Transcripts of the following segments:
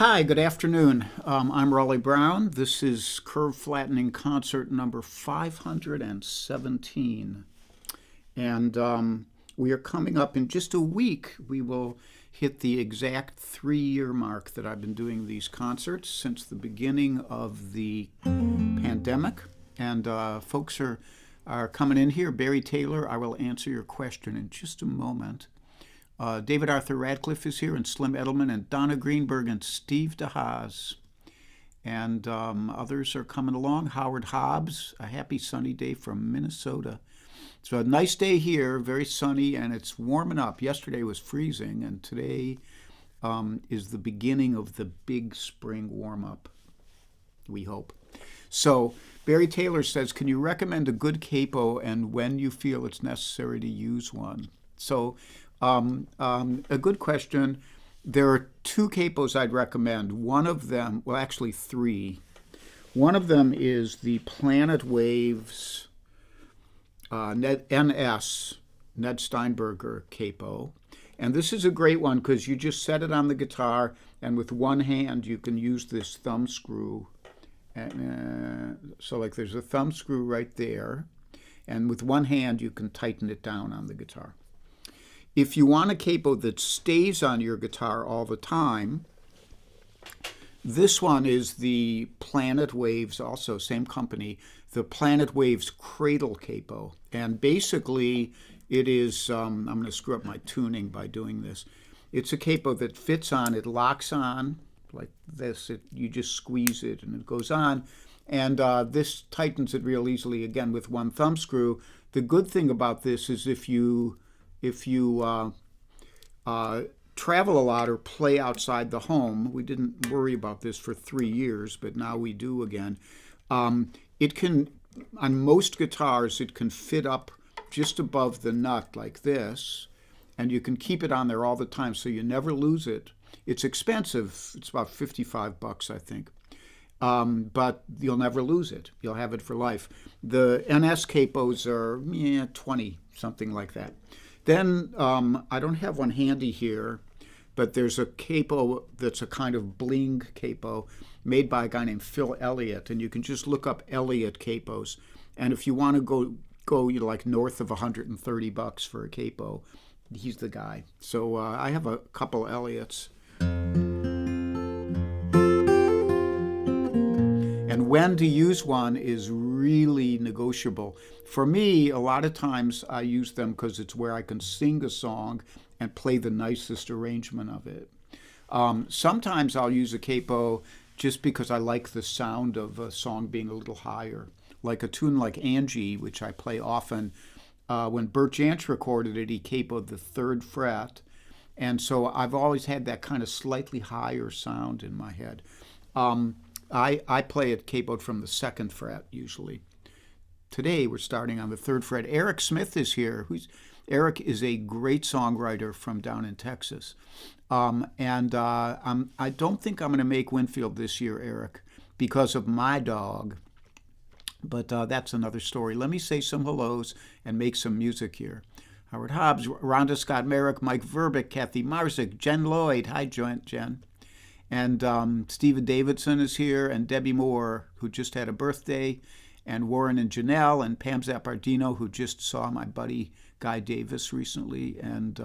Hi, good afternoon. I'm Raleigh Brown. This is Curve Flattening Concert number 517. And we are coming up in just a week. We will hit the exact 3-year mark that I've been doing these concerts since the beginning of the pandemic. And folks are coming in here. Barry Taylor, I will answer your question in just a moment. David Arthur Radcliffe is here, and Slim Edelman, and Donna Greenberg, and Steve DeHaas. And others are coming along. Howard Hobbs, a happy sunny day from Minnesota. So a nice day here, very sunny, and it's warming up. Yesterday was freezing, and today is the beginning of the big spring warm-up, we hope. So Barry Taylor says, can you recommend a good capo and when you feel it's necessary to use one? So a good question. There are 2 capos I'd recommend. One of them, well, actually 3. One of them is the Planet Waves NS, Ned Steinberger capo. And this is a great one because you just set it on the guitar, and with one hand you can use this thumb screw. So like there's a thumb screw right there, and with one hand you can tighten it down on the guitar. If you want a capo that stays on your guitar all the time, this one is the Planet Waves, also same company, the Planet Waves Cradle capo. And basically it is, I'm going to screw up my tuning by doing this. It's a capo that fits on, it locks on like this. You just squeeze it and it goes on. And this tightens it real easily, again, with one thumb screw. The good thing about this is if you travel a lot or play outside the home, we didn't worry about this for 3 years, but now we do again. It can, on most guitars, it can fit up just above the nut like this, and you can keep it on there all the time so you never lose it. It's expensive. It's about $55, I think. But you'll never lose it. You'll have it for life. The NS capos are 20, something like that. Then I don't have one handy here, but there's a capo that's a kind of bling capo made by a guy named Phil Elliott, and you can just look up Elliott capos. And if you want to go like north of $130 for a capo, he's the guy. So I have a couple Elliotts. And when to use one is really negotiable. For me, a lot of times I use them because it's where I can sing a song and play the nicest arrangement of it. Sometimes I'll use a capo just because I like the sound of a song being a little higher. Like a tune like Angie, which I play often. When Bert Jansch recorded it, he capoed the 3rd fret. And so I've always had that kind of slightly higher sound in my head. I play it capoed from the 2nd fret usually. Today we're starting on the 3rd fret. Eric Smith is here. Eric is a great songwriter from down in Texas. I don't think I'm going to make Winfield this year, Eric, because of my dog. But that's another story. Let me say some hellos and make some music here. Howard Hobbs, Rhonda Scott Merrick, Mike Verbeck, Kathy Marzik, Jen Lloyd. Hi, Jen. And Stephen Davidson is here, and Debbie Moore, who just had a birthday, and Warren and Janelle, and Pam Zappardino, who just saw my buddy Guy Davis recently, and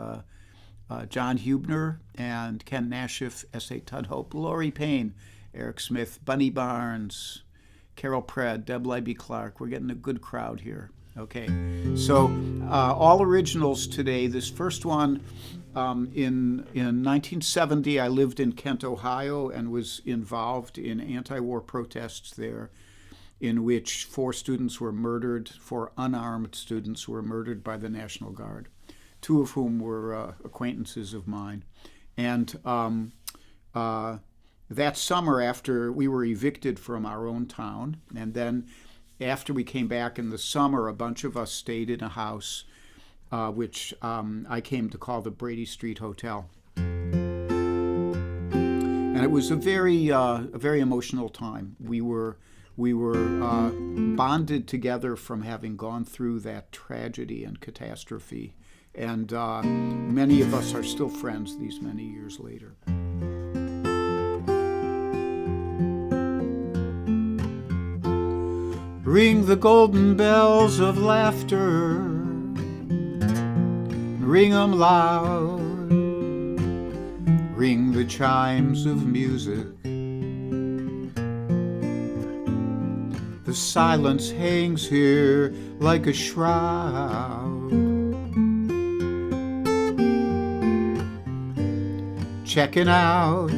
John Hubner, and Ken Nashiff, S.A. Tudhope, Lori Payne, Eric Smith, Bunny Barnes, Carol Pred, Deb Libby Clark. We're getting a good crowd here. Okay, so all originals today. This first one, in 1970, I lived in Kent, Ohio, and was involved in anti-war protests there, in which 4 students were murdered, 4 unarmed students were murdered by the National Guard, 2 of whom were acquaintances of mine. And that summer, after we were evicted from our own town, and then after we came back in the summer, a bunch of us stayed in a house which I came to call the Brady Street Hotel. And it was a very emotional time. We were bonded together from having gone through that tragedy and catastrophe. And many of us are still friends these many years later. Ring the golden bells of laughter, ring 'em loud, ring the chimes of music. The silence hangs here like a shroud. Checking out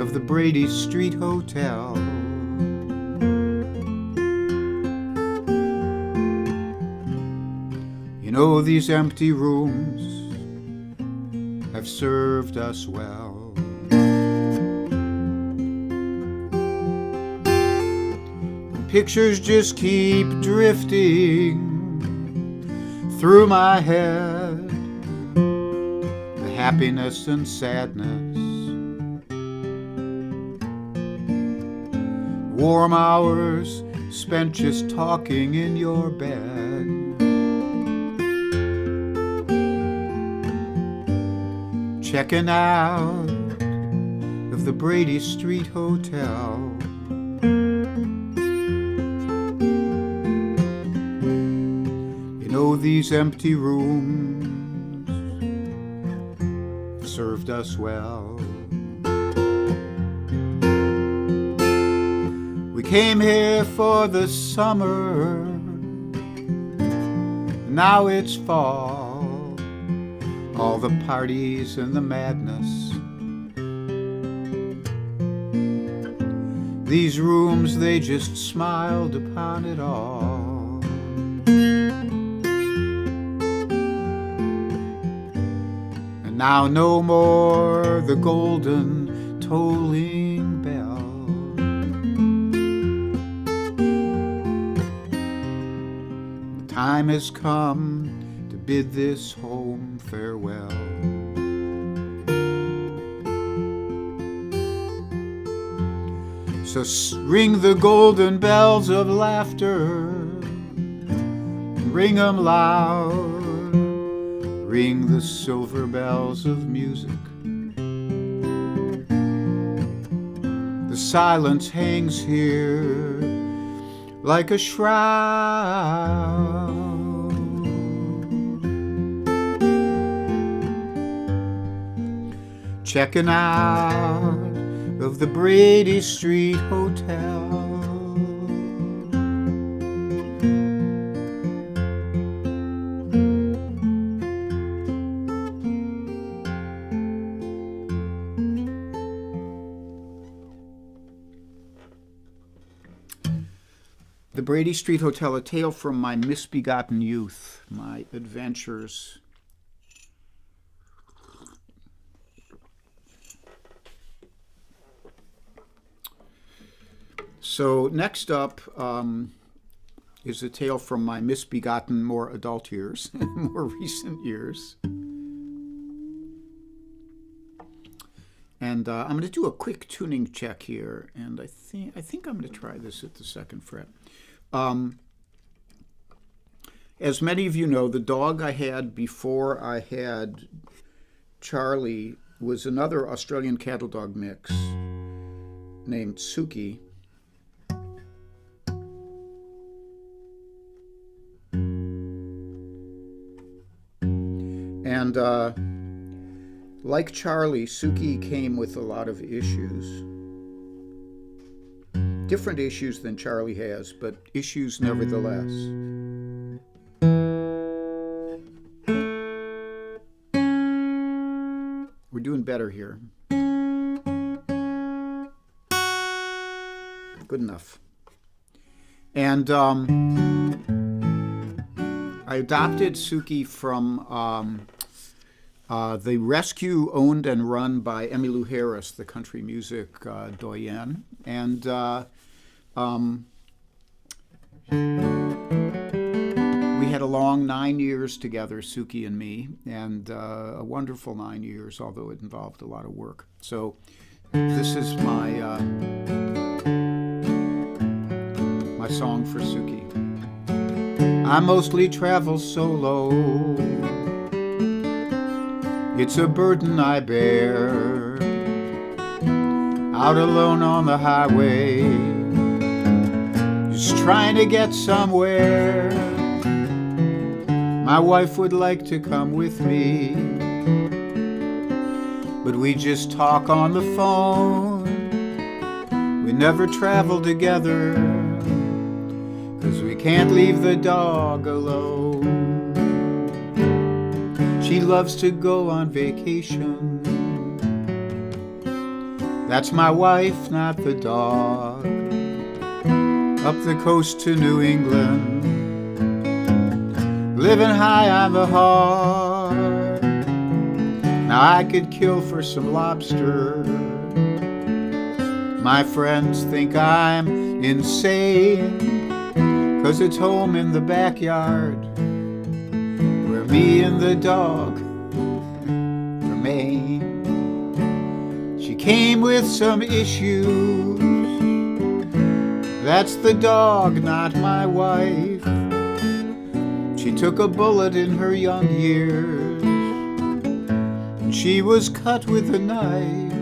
of the Brady Street Hotel. You know, these empty rooms have served us well. Pictures just keep drifting through my head, the happiness and sadness, warm hours spent just talking in your bed. Checking out of the Brady Street Hotel. You know, these empty rooms served us well. We came here for the summer, now it's fall. All the parties and the madness. These rooms, they just smiled upon it all. And now no more the golden tolling bell. The time has come to bid this home farewell. So ring the golden bells of laughter, ring 'em loud, ring the silver bells of music. The silence hangs here like a shroud. Checking out of the Brady Street Hotel. The Brady Street Hotel, a tale from my misbegotten youth, my adventures. So next up is a tale from my misbegotten, more adult years, more recent years. And I'm going to do a quick tuning check here, and I think I'm going to try this at the second fret. As many of you know, the dog I had before I had Charlie was another Australian cattle dog mix named Suki. And like Charlie, Suki came with a lot of issues. Different issues than Charlie has, but issues nevertheless. We're doing better here. Good enough. And I adopted Suki from the rescue owned and run by Emmylou Harris, the country music doyenne. And we had a long 9 years together, Suki and me, and a wonderful 9 years, although it involved a lot of work. So this is my my song for Suki. I mostly travel solo. It's a burden I bear, out alone on the highway. just trying to get somewhere. My wife would like to come with me, but we just talk on the phone. We never travel together, 'cause we can't leave the dog alone. She loves to go on vacation. That's my wife, not the dog. Up the coast to New England, living high on the hog. Now I could kill for some lobster. My friends think I'm insane, 'cause it's home in the backyard where me and the dog remain. She came with some issues. That's the dog, not my wife. She took a bullet in her young years, and she was cut with a knife.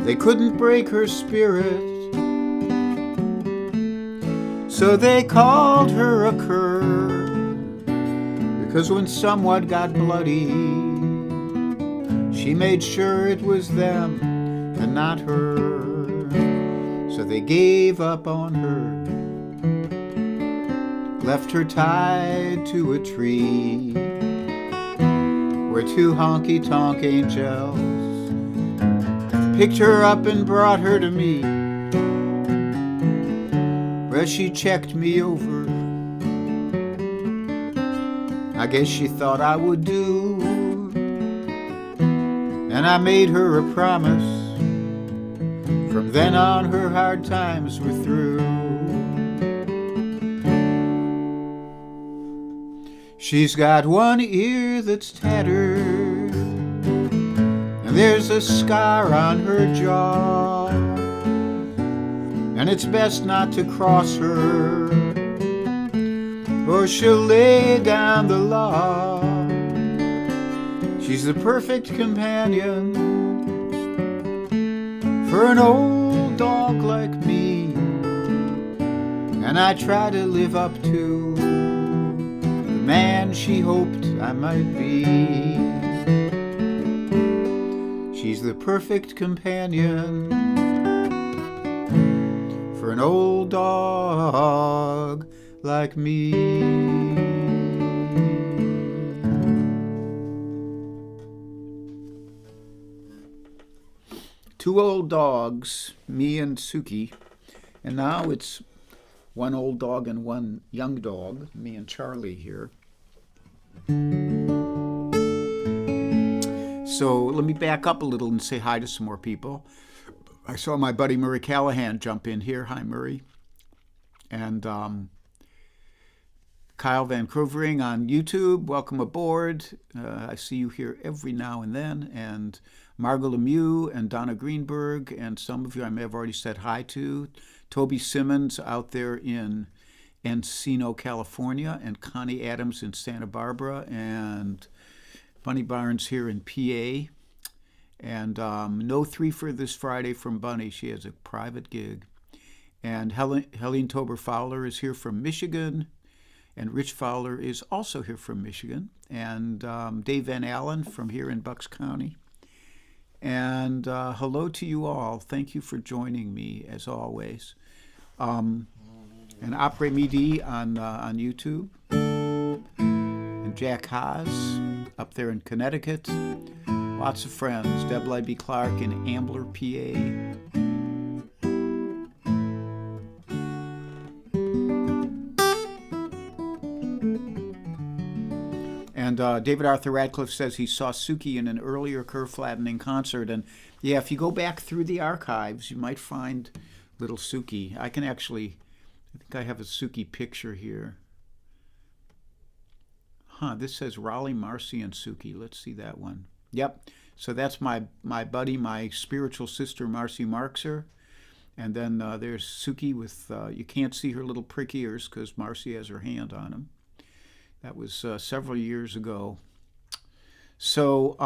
They couldn't break her spirit, so they called her a cur. Because when someone got bloody, she made sure it was them and not her. So they gave up on her, left her tied to a tree, where two honky-tonk angels picked her up and brought her to me, where she checked me over. I guess she thought I would do, and I made her a promise. From then on, her hard times were through. She's got one ear that's tattered, and there's a scar on her jaw, and it's best not to cross her, or she'll lay down the law. She's the perfect companion for an old dog like me, and I try to live up to the man she hoped I might be. She's the perfect companion for an old dog like me. Two old dogs, me and Suki, and now it's one old dog and one young dog, me and Charlie here. So let me back up a little and say hi to some more people. I saw my buddy Murray Callahan jump in here. Hi, Murray. And Kyle Van Kroevering on YouTube, welcome aboard. I see you here every now and then. And Margot Lemieux and Donna Greenberg, and some of you I may have already said hi to. Toby Simmons out there in Encino, California, and Connie Adams in Santa Barbara, and Bunny Barnes here in PA. And no threefer this Friday from Bunny. She has a private gig. And Helene Tober Fowler is here from Michigan. And Rich Fowler is also here from Michigan. And Dave Van Allen from here in Bucks County. And hello to you all. Thank you for joining me, as always. And Après Midi on YouTube. And Jack Haas up there in Connecticut. Lots of friends. Deb Libby Clark in Ambler, PA. And David Arthur Radcliffe says he saw Suki in an earlier curve flattening concert. And yeah, if you go back through the archives, you might find little Suki. I think I have a Suki picture here. This says Raleigh, Marcy, and Suki. Let's see that one. Yep. So that's my buddy, my spiritual sister, Marcy Marxer. And then there's Suki with, you can't see her little prick ears because Marcy has her hand on them. That was several years ago. So,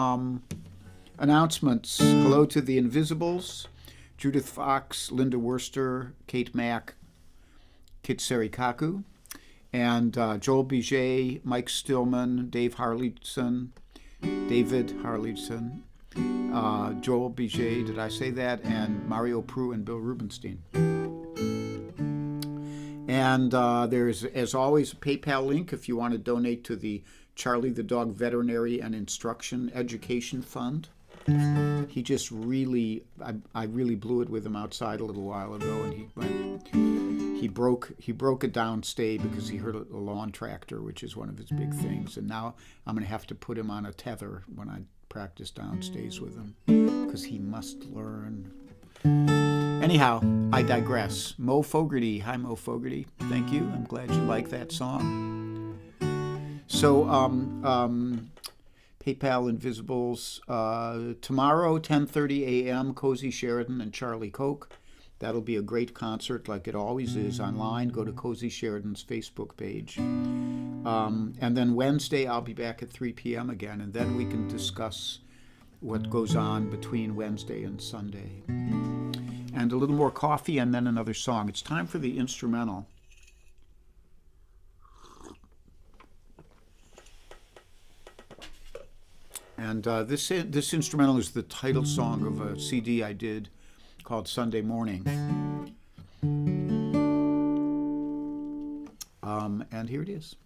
announcements. Hello to the Invisibles. Judith Fox, Linda Worster, Kate Mack, Kit Serikaku, and Joel Biget, Mike Stillman, David Harleyson, Joel Biget, did I say that? And Mario Prue and Bill Rubenstein. And there's, as always, a PayPal link if you want to donate to the Charlie the Dog Veterinary and Instruction Education Fund. He just really, I really blew it with him outside a little while ago, and he broke a downstay because he hurt a lawn tractor, which is one of his big things. And now I'm going to have to put him on a tether when I practice downstays with him because he must learn. Anyhow, I digress. Mo Fogarty. Hi, Mo Fogarty. Thank you. I'm glad you like that song. So, PayPal Invisibles. Tomorrow, 10:30 a.m., Cozy Sheridan and Charlie Koch. That'll be a great concert like it always is online. Go to Cozy Sheridan's Facebook page. And then Wednesday, I'll be back at 3 p.m. again, and then we can discuss what goes on between Wednesday and Sunday. And a little more coffee and then another song. It's time for the instrumental. And this instrumental is the title song of a CD I did called Sunday Morning. And here it is.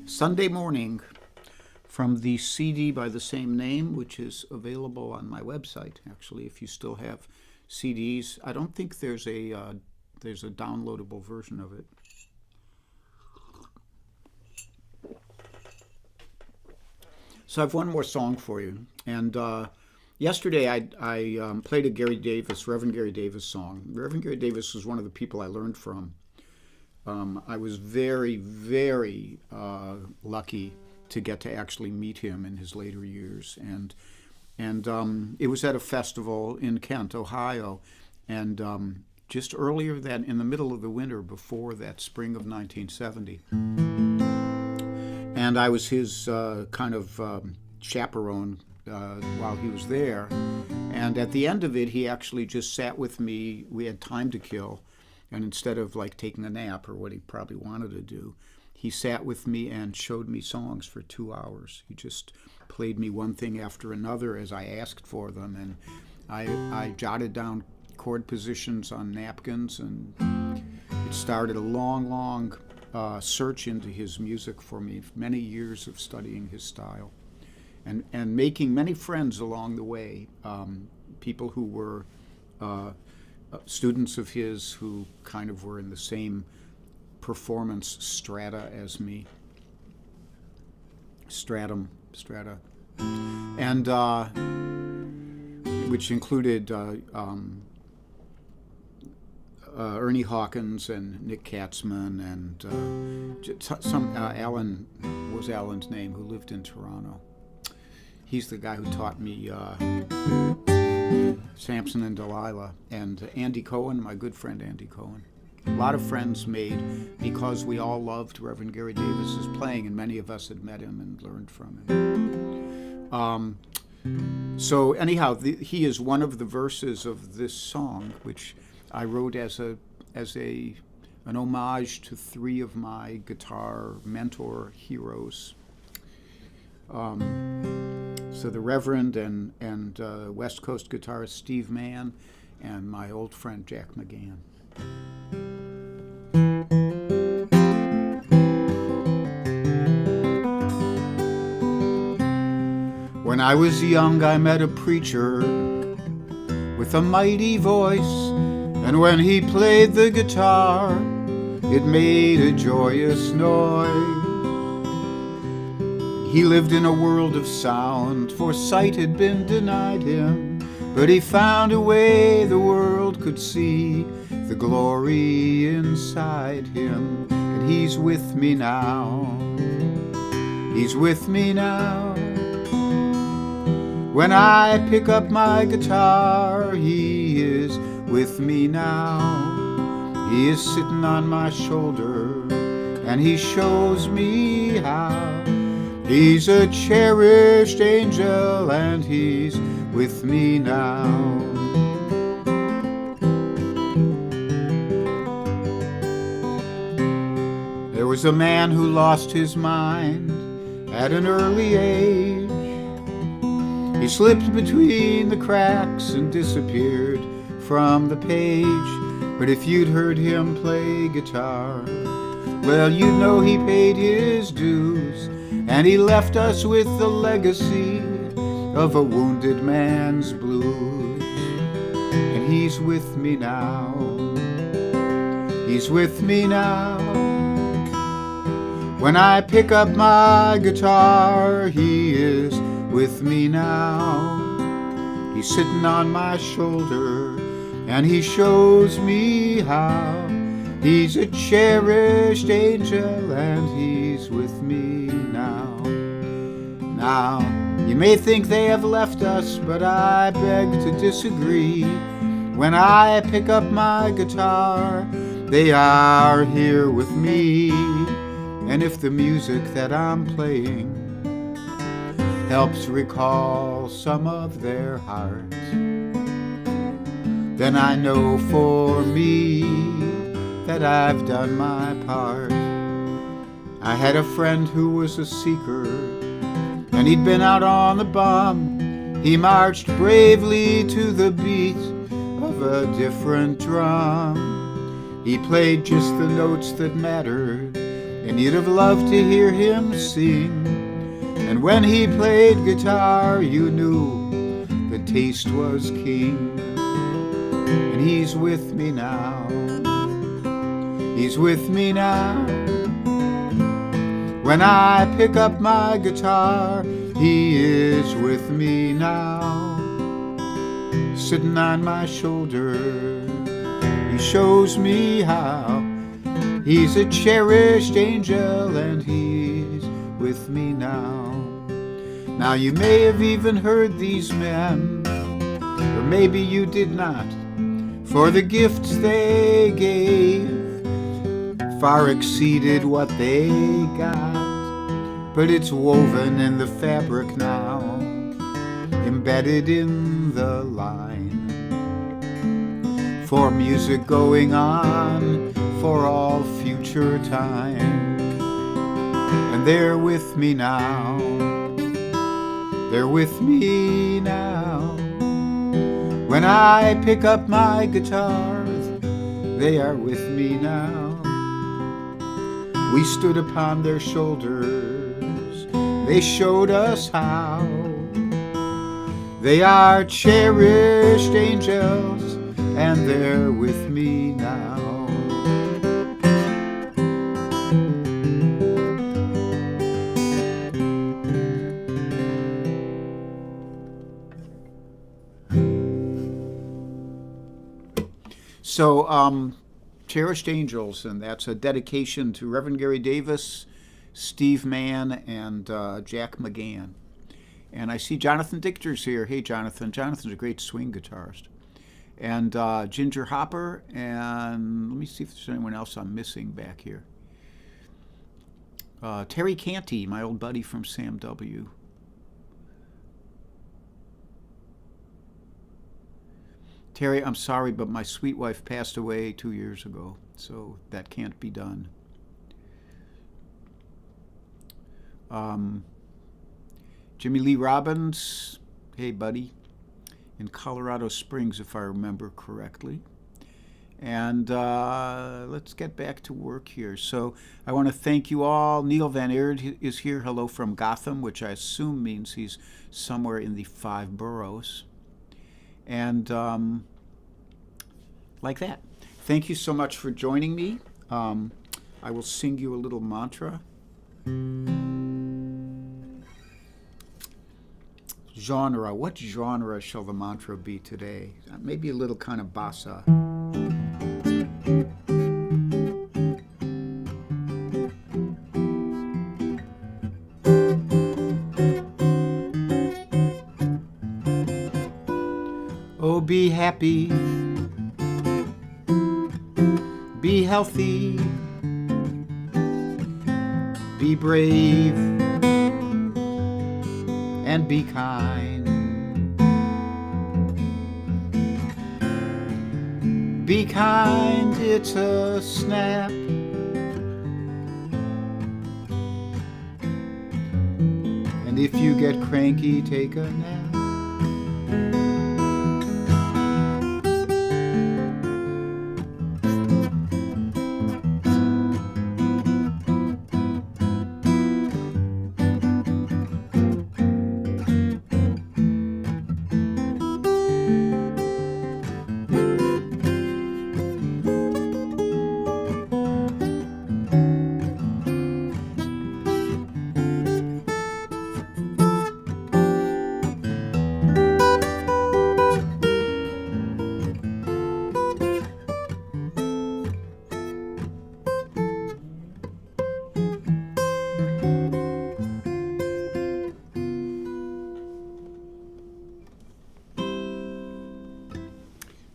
Sunday Morning from the CD by the same name, which is available on my website, actually, if you still have CDs. I don't think there's a downloadable version of it. So I have one more song for you. And yesterday I played a Reverend Gary Davis song. Reverend Gary Davis was one of the people I learned from. I was very, very lucky to get to actually meet him in his later years. And it was at a festival in Kent, Ohio. And just earlier in the middle of the winter before that spring of 1970. And I was his kind of chaperone while he was there. And at the end of it, he actually just sat with me. We had time to kill. And instead of like taking a nap or what he probably wanted to do, he sat with me and showed me songs for 2 hours. He just played me one thing after another as I asked for them, and I jotted down chord positions on napkins, and it started a long search into his music for me, many years of studying his style, and making many friends along the way, people who were students of his who kind of were in the same performance strata as me. Strata, and which included Ernie Hawkins and Nick Katzman and some Alan, what was Alan's name, who lived in Toronto. He's the guy who taught me Samson and Delilah, and Andy Cohen, my good friend Andy Cohen. A lot of friends made because we all loved Reverend Gary Davis's playing, and many of us had met him and learned from him. So anyhow, he is one of the verses of this song, which I wrote as an homage to three of my guitar mentor heroes. So the Reverend and West Coast guitarist Steve Mann, and my old friend Jack McGann. When I was young, I met a preacher with a mighty voice, and when he played the guitar, it made a joyous noise. He lived in a world of sound, for sight had been denied him, but he found a way the world could see the glory inside him. And he's with me now, he's with me now. When I pick up my guitar, he is with me now. He is sitting on my shoulder, and he shows me how. He's a cherished angel, and he's with me now. There was a man who lost his mind at an early age. He slipped between the cracks and disappeared from the page. But if you'd heard him play guitar, well, you'd know he paid his dues, and he left us with the legacy of a wounded man's blues. And he's with me now, he's with me now. When I pick up my guitar, he is with me now. He's sitting on my shoulder, and he shows me how. He's a cherished angel, and he's with me now. Now, you may think they have left us, but I beg to disagree. When I pick up my guitar, they are here with me. And if the music that I'm playing helps recall some of their hearts, then I know for me that I've done my part. I had a friend who was a seeker, and he'd been out on the bum. He marched bravely to the beat of a different drum. He played just the notes that mattered, and you'd have loved to hear him sing. And when he played guitar, you knew the taste was king. And he's with me now, he's with me now. When I pick up my guitar, he is with me now. Sitting on my shoulder, he shows me how. He's a cherished angel, and he's with me now. Now you may have even heard these men, or maybe you did not, for the gifts they gave far exceeded what they got. But it's woven in the fabric now, embedded in the line, for music going on for all future time. And they're with me now, they're with me now. When I pick up my guitar, they are with me now. We stood upon their shoulders, they showed us how. They are cherished angels, and they're with me now. So, Cherished Angels, and that's a dedication to Reverend Gary Davis, Steve Mann, and Jack McGann. And I see Jonathan Dichter's here. Hey, Jonathan. Jonathan's a great swing guitarist. And Ginger Hopper, and let me see if there's anyone else I'm missing back here. Terry Canty, my old buddy from Sam W. Terry, I'm sorry, but my sweet wife passed away 2 years ago, so that can't be done. Jimmy Lee Robbins, hey buddy, in Colorado Springs, if I remember correctly. And let's get back to work here. So I want to thank you all. Neil Van Aerd is here. Hello from Gotham, which I assume means he's somewhere in the 5 boroughs. And like that. Thank you so much for joining me. I will sing you a little mantra. Genre. What genre shall the mantra be today? Maybe a little kind of bossa. Oh, be happy, be healthy, be brave, and be kind. Be kind, it's a snap. And if you get cranky, take a nap.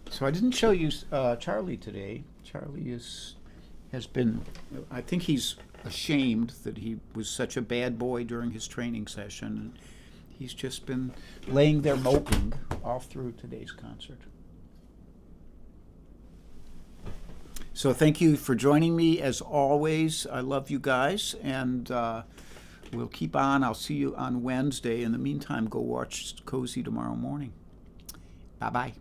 So I didn't show you Charlie today. Charlie has been, I think he's ashamed that he was such a bad boy during his training session. And he's just been laying there moping all through today's concert. So thank you for joining me as always. I love you guys, and we'll keep on. I'll see you on Wednesday. In the meantime, go watch Cozy tomorrow morning. Bye-bye.